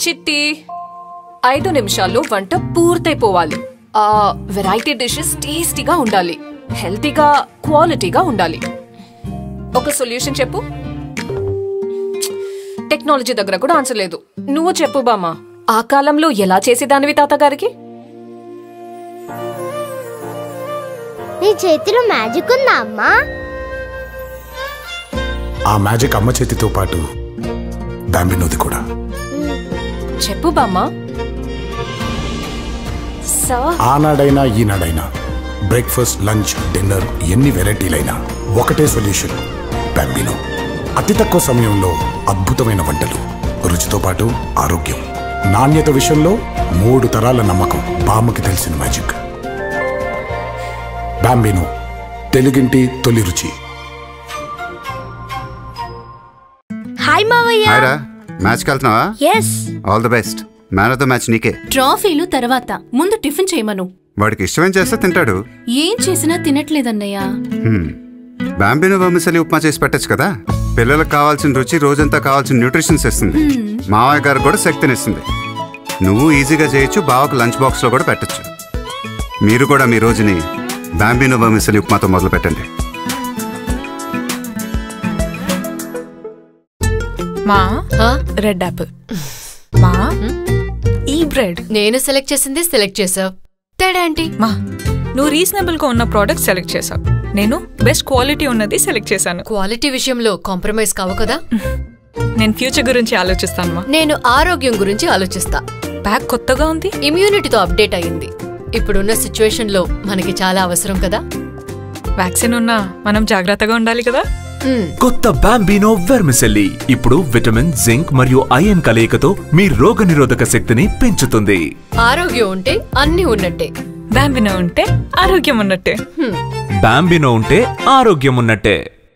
చిట్టి 5 నిమిషాల్లో వంట పూర్తయిపోవాలి. వెరైటీ డిషెస్ టేస్టీగా ఉండాలి, హెల్తీగా, క్వాలిటీగా ఉండాలి. ఒక సొల్యూషన్ చెప్పు. టెక్నాలజీ దగ్గర కూడా ఆన్సర్ లేదు. నువ్వు చెప్పు బామ్మ, ఆ కాలంలో ఎలా చేసేదానివి తాతగారికి? నీ చేతిలో మ్యాజిక్ ఉందా అమ్మా? ఆ మ్యాజిక్ అమ్మ చేతితో పాటు బాంబినోది కూడా. చెప్పు బామ్మ. ఆనాడైనా ఈనాడైనా బ్రేక్ఫాస్ట్, లంచ్, డిన్నర్ ఎన్ని వెరైటీలైనా ఒకటే సొల్యూషన్, బాంబినో. అతి తక్కువ సమయంలో అద్భుతమైన వంటలు, రుచితో పాటు ఆరోగ్యం, నాణ్యత విషయంలో 3 తరాల నమ్మకం. బామ్మకి తెలిసిన మ్యాజిక్ బాంబినో, తెలుగింటి తొలి రుచి. హాయ్ మావయ్య. హాయ్ రా, మ్యాచ్కి వెళ్తున్నావా? yes. All the best. Man of the match నీకే. ట్రాఫీలు తర్వాత, ముందు టిఫిన్ చేయమను. వాడికి ఇష్టమేం చేస్తే తింటాడు. ఏం చేసినా తినట్లేదన్నయ్యా. బాంబినో వర్మిసెలి ఉప్మా చేసి పెట్టచ్చు కదా. పిల్లలకు కావాల్సిన రుచి, రోజంతా కావాల్సిన న్యూట్రిషన్స్ ఇస్తుంది. మావయ్య గారు కూడా శక్తినిస్తుంది. నువ్వు ఈజీగా చేయొచ్చు, బావకు లంచ్ బాక్స్ లో కూడా పెట్టచ్చు. మీరు కూడా మీ రోజుని బాంబినో వర్మిసెలి ఉప్మాతో మొదలు పెట్టండి. మా రెడ్ యాపిల్. మా ఈ బ్రెడ్ నేను సెలెక్ట్ చేసింది సెలెక్ట్ చేసావు. తేడా ఏంటి? మా నువ్వు రీజనబుల్ గా ఉన్న ప్రోడక్ట్ సెలెక్ట్ చేసావు, నేను బెస్ట్ క్వాలిటీ ఉన్నది సెలెక్ట్ చేశాను. క్వాలిటీ విషయంలో కాంప్రమైజ్ కావు కదా. నేను ఫ్యూచర్ గురించి ఆలోచిస్తాను మా. నేను ఆరోగ్యం గురించి ఆలోచిస్తా. బ్యాగ్ కొత్తగా ఉంది, ఇమ్యూనిటీతో అప్డేట్ అయ్యింది. ఇప్పుడున్న సిచ్యువేషన్ లో మనకి చాలా అవసరం కదా. వ్యాక్సిన్ ఉన్నా మనం జాగ్రత్తగా ఉండాలి కదా. కొత్త బాంబినో వెర్మిసెల్లి ఇప్పుడు విటమిన్, జింక్ మరియు ఐరన్ కలయికతో మీ రోగనిరోధక శక్తిని పెంచుతుంది. ఆరోగ్యం ఉంటే అన్ని ఉన్నట్టే. బాంబినో ఉంటే ఆరోగ్యం ఉన్నట్టే. బాంబినో ఉంటే ఆరోగ్యం ఉన్నట్టే.